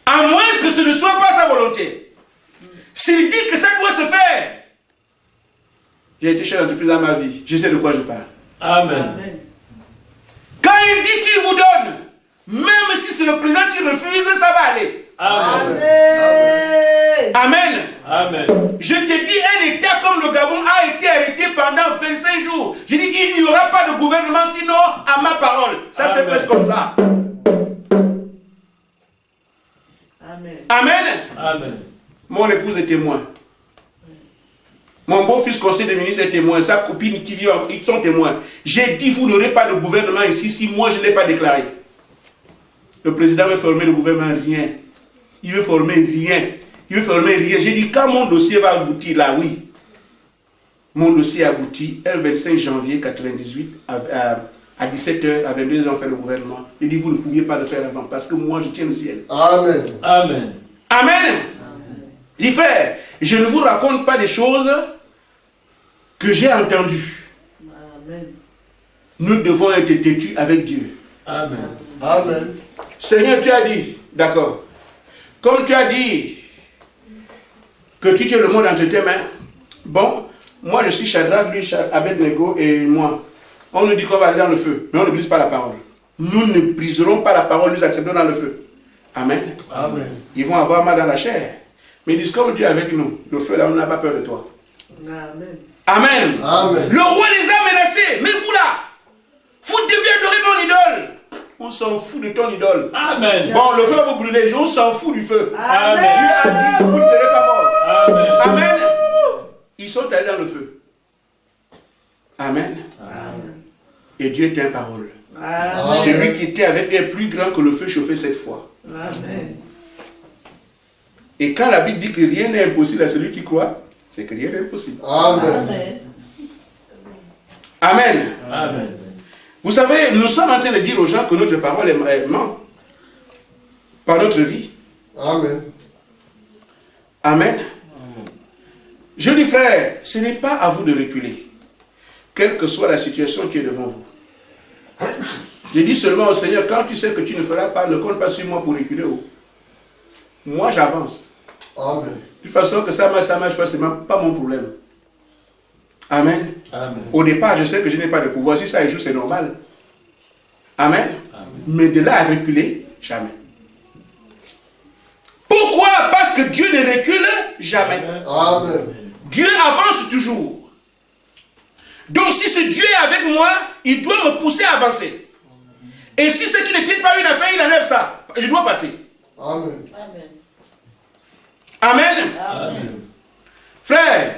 À moins que ce ne soit pas sa volonté. S'il dit que ça doit se faire, j'ai été chef d'entreprise dans ma vie, je sais de quoi je parle. Amen. Quand il dit qu'il vous donne, même si c'est le président qui refuse, ça va aller. Amen. Amen. Amen. Je te dis, un État comme le Gabon a été arrêté pendant 25 jours. Je dis à ma parole. Ça c'est presque comme ça. Amen. Amen. Amen. Mon épouse est témoin. Mon beau-fils conseiller des ministres est témoin. Sa copine qui vit, ils sont témoins. J'ai dit, vous n'aurez pas de gouvernement ici si moi je ne l'ai pas déclaré. Le président veut former le gouvernement, rien. Il veut former rien. Il veut former rien. J'ai dit, quand mon dossier va aboutir, là, oui. Mon dossier aboutit, le 25 janvier 1998, à 17h, à 22h, on fait le gouvernement. Il dit, vous ne pouviez pas le faire avant, parce que moi, je tiens le ciel. Amen. Amen. Amen. Il dit, frère, je ne vous raconte pas des choses que j'ai entendues. Amen. Nous devons être têtus avec Dieu. Amen. Amen. Seigneur, tu as dit, d'accord. Comme tu as dit que tu tiens le monde entre tes mains, bon, moi je suis Shadrach, lui Abednego et moi. On nous dit qu'on va aller dans le feu, mais on ne brise pas la parole. Nous ne briserons pas la parole, nous acceptons dans le feu. Amen. Amen. Ils vont avoir mal dans la chair. Mais ils disent, comme Dieu est avec nous, le feu là, on n'a pas peur de toi. Amen. Amen. Amen. Le roi les a menacés, mais vous là, vous devez adorer mon idole. On s'en fout de ton idole. Amen. Bon, le feu va vous brûler, on s'en fout du feu. Amen. Dieu a dit, vous ne serez pas morts. Amen. Amen. Ils sont allés dans le feu. Amen. Amen. Et Dieu tient parole. Amen. Celui qui était avec eux est plus grand que le feu chauffé cette fois. Amen. Et quand la Bible dit que rien n'est impossible à celui qui croit, c'est que rien n'est impossible. Amen. Amen. Amen. Amen. Vous savez, nous sommes en train de dire aux gens que notre parole est ment par notre vie. Amen. Amen. Je dis, frère, ce n'est pas à vous de reculer, quelle que soit la situation qui est devant vous. Je dis seulement au Seigneur, quand tu sais que tu ne feras pas, ne compte pas sur moi pour reculer. Moi, j'avance. Amen. De toute façon, que ça marche pas, c'est pas mon problème. Amen. Amen. Au départ, je sais que je n'ai pas de pouvoir. Si ça échoue, c'est normal. Amen. Amen. Mais de là à reculer, jamais. Pourquoi? Parce que Dieu ne recule jamais. Amen. Dieu avance toujours. Donc si ce Dieu est avec moi, il doit me pousser à avancer. Et si ce qui ne tient pas une affaire, il enlève ça. Je dois passer. Amen. Amen. Amen. Amen. Frère,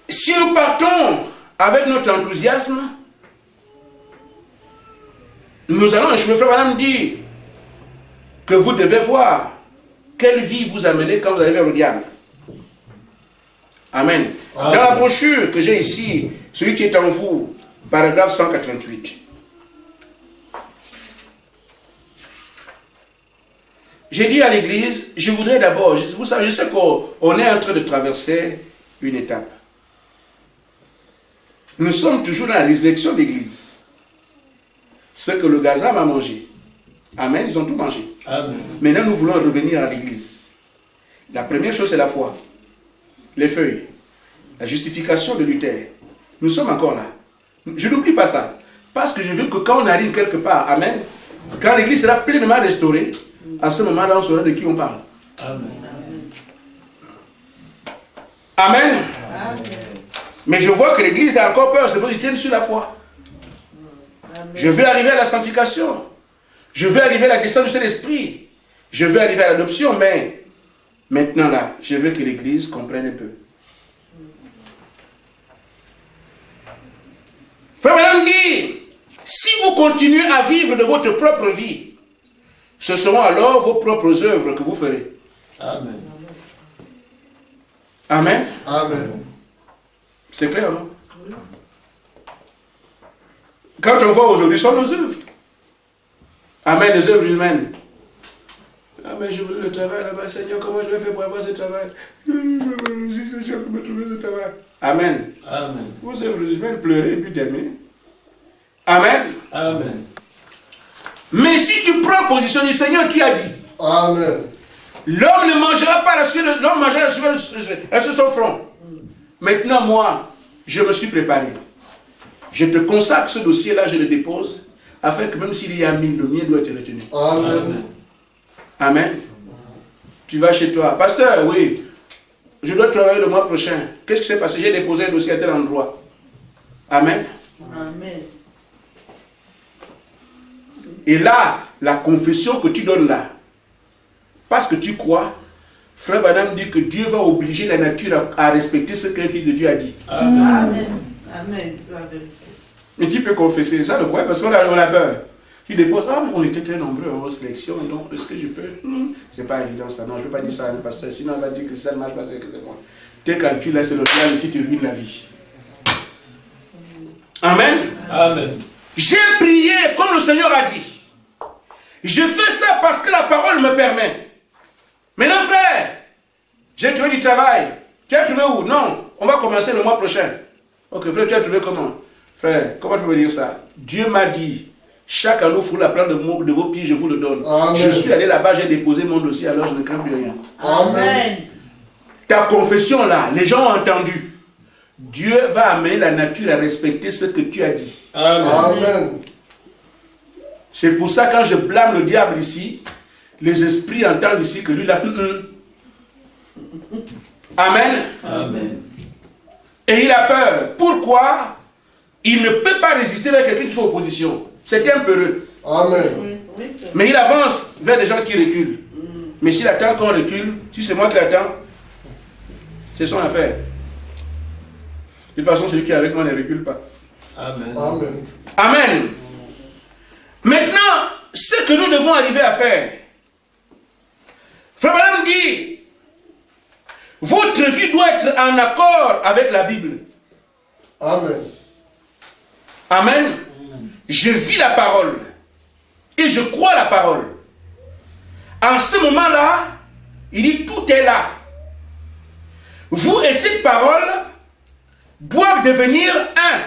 si nous partons avec notre enthousiasme, nous allons échouer. Frère, madame dit que vous devez voir quelle vie vous amenez quand vous allez vers le diable. Amen. Amen. Dans la brochure que j'ai ici, celui qui est en vous, paragraphe 188. J'ai dit à l'église, je voudrais d'abord, vous savez, je sais qu'on est en train de traverser une étape. Nous sommes toujours dans la résurrection de l'église. Ce que le Gazam a mangé. Amen, ils ont tout mangé. Amen. Maintenant, nous voulons revenir à l'église. La première chose, c'est la foi. Les feuilles. La justification de Luther. Nous sommes encore là. Je n'oublie pas ça. Parce que je veux que quand on arrive quelque part, amen, quand l'église sera pleinement restaurée, à ce moment-là, on saura de qui on parle. Amen. Amen. Amen. Mais je vois que l'église a encore peur, c'est parce qu'ils tiennent sur la foi. Amen. Je veux arriver à la sanctification. Je veux arriver à la descente du Saint-Esprit. Je veux arriver à l'adoption, mais maintenant là, je veux que l'église comprenne un peu. Frère, madame dit, si vous continuez à vivre de votre propre vie, ce seront alors vos propres œuvres que vous ferez. Amen. Amen. Amen. C'est clair, non? Quand on voit aujourd'hui, ce sont nos œuvres. Amen, les œuvres humaines. Ah, mais je veux le travail là-bas, Seigneur, comment je vais faire pour avoir ce travail? Si c'est sûr que me trouver ce travail. Amen. Amen. Vos œuvres humaines, pleurez et puis terminer. Amen. Amen. Mais si tu prends position du Seigneur, tu as dit, Amen. l'homme ne mangera pas la sueur, l'homme mangera la sueur sur son front. Maintenant, moi, je me suis préparé. Je te consacre ce dossier-là, je le dépose, afin que même s'il y a 1000, le mien doit être retenu. Amen. Amen. Tu vas chez toi. Pasteur, oui, je dois travailler le mois prochain. Qu'est-ce qui s'est passé? J'ai déposé un dossier à tel endroit. Amen. Amen. Et là, la confession que tu donnes là, parce que tu crois, Frère Branham dit que Dieu va obliger la nature à respecter ce qu'un fils de Dieu a dit. Amen. Amen. Amen. La vérité. Mais tu peux confesser ça, le problème, parce qu'on a peur. Tu déposes, ah, on était très nombreux en sélection, donc est-ce que je peux? C'est pas évident ça, non, je ne peux pas dire ça à un pasteur, sinon on va dire que ça ne marche pas, c'est moi. Tes calculs là, c'est le plan qui te ruine la vie. Amen. Amen. J'ai prié comme le Seigneur a dit. Je fais ça parce que la parole me permet. Maintenant, frère, j'ai trouvé du travail. Tu as trouvé où? Non, on va commencer le mois prochain. Ok, frère, tu as trouvé comment? Frère, comment tu peux me dire ça? Dieu m'a dit, chaque anneau foule la plante de vos pieds, je vous le donne. Amen. Je suis allé là-bas, j'ai déposé mon dossier, alors je ne crains plus rien. Amen. Ta confession là, les gens ont entendu. Dieu va amener la nature à respecter ce que tu as dit. Amen. Amen. C'est pour ça quand je blâme le diable ici, les esprits entendent ici que lui là. Amen. Amen. Et il a peur. Pourquoi? Il ne peut pas résister avec quelqu'un qui fait opposition. C'est un peureux. Amen. Oui, oui, c'est vrai. Mais il avance vers des gens qui reculent. Mais s'il attend qu'on recule, si c'est moi qui l'attends, c'est son affaire. De toute façon, celui qui est avec moi ne recule pas. Amen. Amen. Amen. Maintenant, ce que nous devons arriver à faire, Frère Branham dit, votre vie doit être en accord avec la Bible. Amen. Amen. Je vis la parole et je crois la parole. En ce moment-là, il dit tout est là. Vous et cette parole doivent devenir un.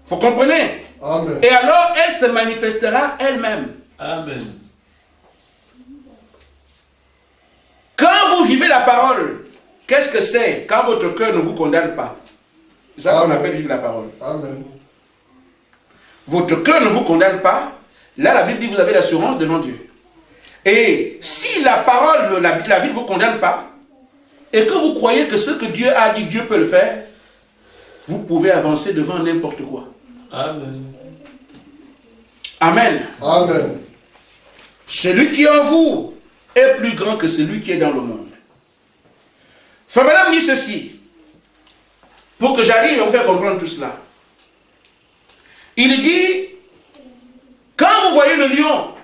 Vous comprenez? Amen. Et alors, elle se manifestera elle-même. Amen. Quand vous vivez la parole, qu'est-ce que c'est? Quand votre cœur ne vous condamne pas. C'est ça qu'on Amen. appelle vivre la parole. Amen. Votre cœur ne vous condamne pas. Là, la Bible dit que vous avez l'assurance devant Dieu. Et si la parole, la vie ne vous condamne pas, et que vous croyez que ce que Dieu a dit, Dieu peut le faire, vous pouvez avancer devant n'importe quoi. Amen. Amen. Amen. Celui qui est en vous est plus grand que celui qui est dans le monde. Frère Branham dit ceci, pour que j'arrive à vous faire comprendre tout cela. Il dit, quand vous voyez le lion,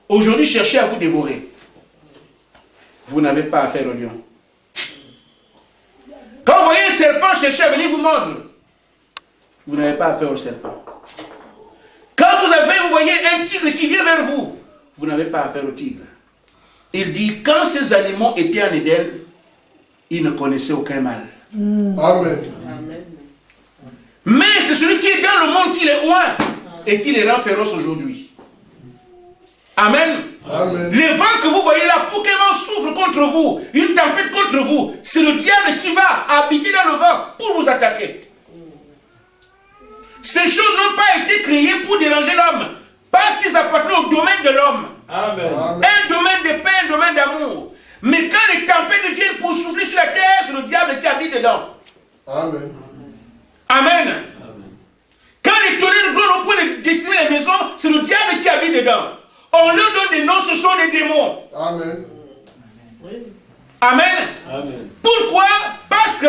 aujourd'hui chercher à vous dévorer, vous n'avez pas affaire au lion. Quand vous voyez un serpent chercher à venir vous mordre, vous n'avez pas affaire au serpent. Quand vous voyez un tigre qui vient vers vous, vous n'avez pas affaire au tigre. Il dit, quand ces animaux étaient en Éden, ils ne connaissaient aucun mal. Amen. Amen. Mais c'est celui qui est dans le monde qui les oint et qui les rend féroces aujourd'hui. Amen. Amen. Les vents que vous voyez là, pour qu'un vent souffle contre vous, une tempête contre vous, c'est le diable qui va habiter dans le vent pour vous attaquer. Ces choses n'ont pas été créées pour déranger l'homme, parce qu'ils appartiennent au domaine de l'homme. Amen. Amen. Un domaine de paix, un domaine d'amour. Mais quand les tempêtes viennent pour souffler sur la terre, c'est le diable qui habite dedans. Amen. Amen. Amen. Quand les tonnerres grondent au point de détruire les maisons, c'est le diable qui habite dedans. On leur donne des noms, ce sont des démons. Amen. Oui. Amen. Amen. Pourquoi? Parce que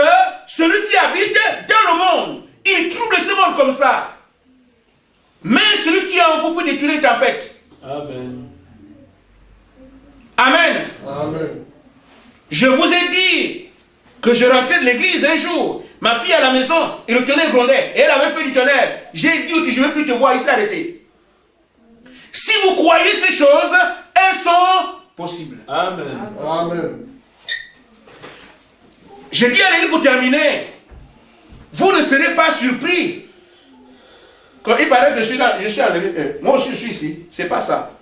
celui qui habite dans le monde, il trouble ce monde comme ça. Mais celui qui est en vous peut détruire les tempêtes. Amen. Amen. Amen. Je vous ai dit que je rentrais de l'église un jour. Ma fille à la maison, et le tonnerre grondait. Et elle avait peur du tonnerre. J'ai dit, je ne veux plus te voir, il s'est arrêté. Si vous croyez ces choses, elles sont possibles. Amen. Amen. Je dis à l'église pour terminer, vous ne serez pas surpris. Quand il paraît que je suis à l'église, moi aussi je suis ici, c'est pas ça.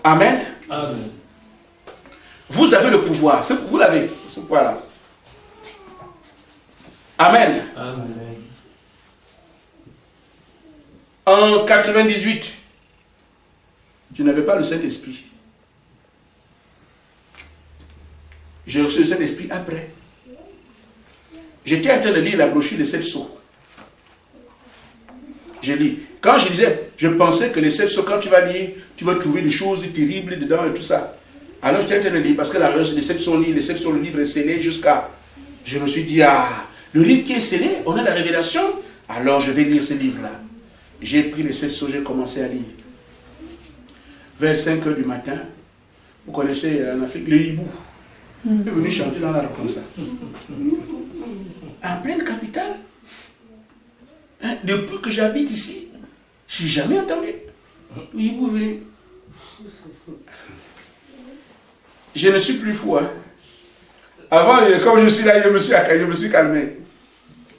Amen. Amen. Vous avez le pouvoir, vous l'avez, ce pouvoir-là. Amen. Amen. En 98, je n'avais pas le Saint-Esprit. J'ai reçu le Saint-Esprit après. J'étais en train de lire la brochure de 7 sceaux. Je lis. Quand je lisais, je pensais que les 7 psaumes, quand tu vas lire, tu vas trouver des choses terribles dedans et tout ça. Alors j'étais en train de lire, parce que la réalité, les 7 psaumes, le livre est scellé jusqu'à... Je me suis dit, ah, le livre qui est scellé, on a la révélation, alors je vais lire ce livre-là. J'ai pris les 7 psaumes, j'ai commencé à lire. Vers 5 h du matin, vous connaissez en Afrique, le hibou. Il est venu chanter dans la rue comme ça. En pleine capitale. Hein, depuis que j'habite ici, je n'ai jamais entendu. Le hibou venu. Je ne suis plus fou. Hein. Avant, comme je suis là, je me suis calmé.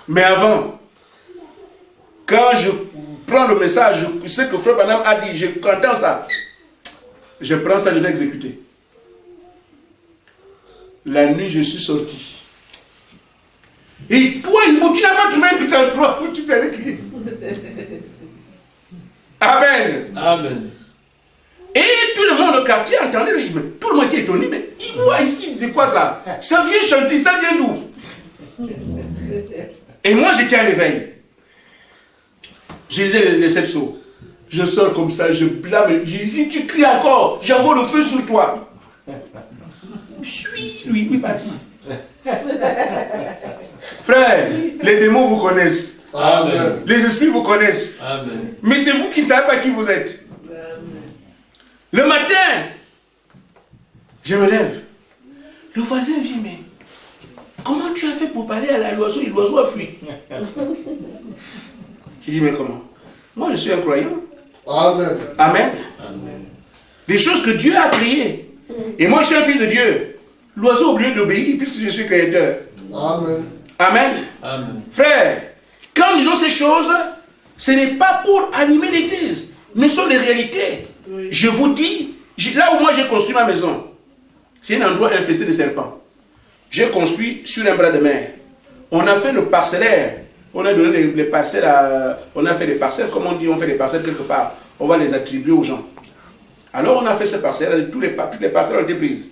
Mais avant, quand je prends le message, ce que Frère Branham a dit, je entends ça. Je prends ça, je vais exécuter. La nuit, je suis sorti. Et toi, tu n'as pas trouvé un putain de endroit où tu peux aller crier. Amen. Amen. Et tout le monde au quartier entendait le hymne. Tout le monde était étonné. Mais moi ici, c'est quoi ça? Ça vient chanter, ça vient d'où? Et moi, j'étais à l'éveil. Je lisais les 7 psaumes. Je sors comme ça, je blâme. Je dis, si tu cries encore, j'envoie le feu sur toi. Suis, lui, il parti. Frère, les démons vous connaissent. Amen. Les esprits vous connaissent. Amen. Mais c'est vous qui ne savez pas qui vous êtes. Le matin, je me lève. Le voisin vient, mais comment tu as fait pour parler à l'oiseau et l'oiseau a fui? Je dis, mais comment? Moi, je suis un croyant. Amen. Amen. Amen. Les choses que Dieu a créées. Et moi, je suis un fils de Dieu. L'oiseau, au lieu d'obéir, puisque je suis créateur. Amen. Amen. Amen. Frère, quand nous disons ces choses, ce n'est pas pour animer l'église, mais ce sont des réalités. Oui. Je vous dis, là où moi j'ai construit ma maison, c'est un endroit infesté de serpents. J'ai construit sur un bras de mer. On a fait le parcellaire. On a donné les parcelles on a fait des parcelles, comme on dit, on fait des parcelles quelque part. On va les attribuer aux gens. Alors on a fait ces parcelles, toutes les parcelles ont été prises.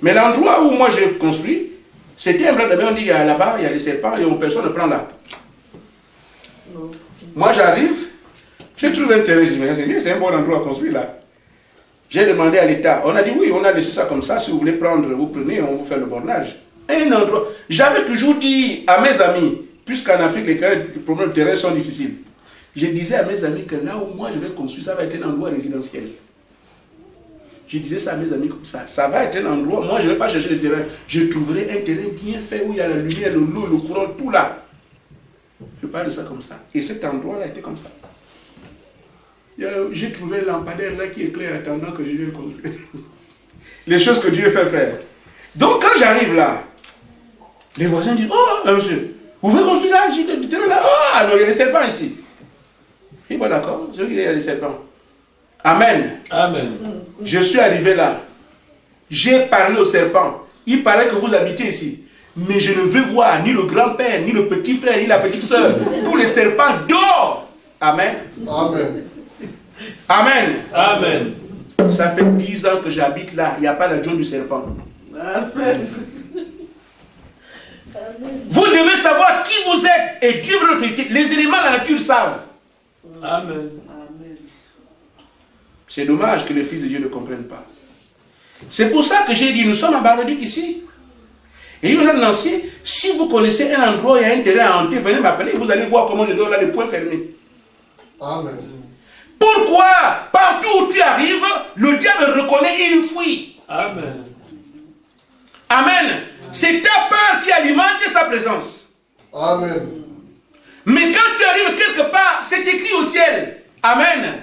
Mais l'endroit où moi j'ai construit, c'était un bras de mer, on dit là-bas, il y a les serpents et personne ne prend là. Non. Moi j'arrive, j'ai trouvé un terrain, je dis, mais c'est bien, c'est un bon endroit à construire là. J'ai demandé à l'État, on a dit oui, on a laissé ça comme ça, si vous voulez prendre, vous prenez, on vous fait le bornage. Un endroit, j'avais toujours dit à mes amis, puisqu'en Afrique les problèmes de terrain sont difficiles, je disais à mes amis que là où moi je vais construire, ça va être un endroit résidentiel. Je disais ça à mes amis comme ça va être un endroit, moi je ne vais pas chercher le terrain, je trouverai un terrain bien fait où il y a la lumière, l'eau, le courant, tout là. Je parle de ça comme ça. Et cet endroit-là était comme ça. J'ai trouvé un lampadaire là qui éclaire attendant que je vienne construire. Les choses que Dieu fait, frère. Donc quand j'arrive là, les voisins disent, oh monsieur, vous voulez construire là? J'ai dit, là, oh, non, il y a des serpents ici. Et bon d'accord, c'est vrai qu'il y a des serpents. Amen. Amen. Je suis arrivé là. J'ai parlé au serpent. Il paraît que vous habitez ici. Mais je ne veux voir ni le grand-père, ni le petit frère, ni la petite soeur. Tous les serpents dehors. Amen. Amen. Amen. Amen. Ça fait 10 ans que j'habite là. Il n'y a pas l'adjoint du serpent. Amen. Vous devez savoir qui vous êtes et Dieu veut l'autorité. Les éléments de la nature savent. Amen. Amen. C'est dommage que les fils de Dieu ne comprennent pas. C'est pour ça que j'ai dit, nous sommes à Bar-le-Duc ici. Et il y en a de Nancy, si vous connaissez un endroit, il y a un terrain à hanter, venez m'appeler, vous allez voir comment je dors là, les poings fermés. Amen. Pourquoi? Partout où tu arrives, le diable reconnaît et il fuit. Amen. Amen. C'est ta peur qui alimente sa présence. Amen. Mais quand tu arrives quelque part, c'est écrit au ciel. Amen.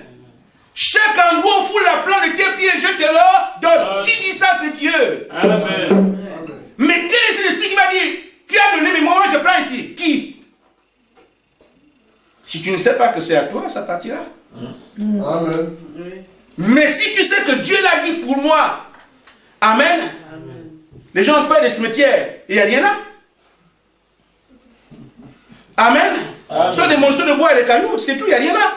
Chaque endroit où foule la plante de tes pieds, je te le donne. Qui dit ça, c'est Dieu. Amen. Mais quel est cet esprit qui va dire, tu as donné, mais moi je prends ici. Qui? Si tu ne sais pas que c'est à toi, ça partira. Amen. Oui. Mais si tu sais que Dieu l'a dit pour moi, Amen. Amen. Les gens ont peur des cimetières, il n'y a rien là. Amen. Amen. Ce sont des morceaux de bois et des cailloux, c'est tout, il n'y a rien là.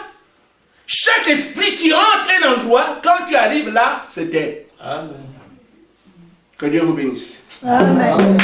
Chaque esprit qui rentre un endroit, quand tu arrives là, c'est elle. Amen. Que Dieu vous bénisse. Amen.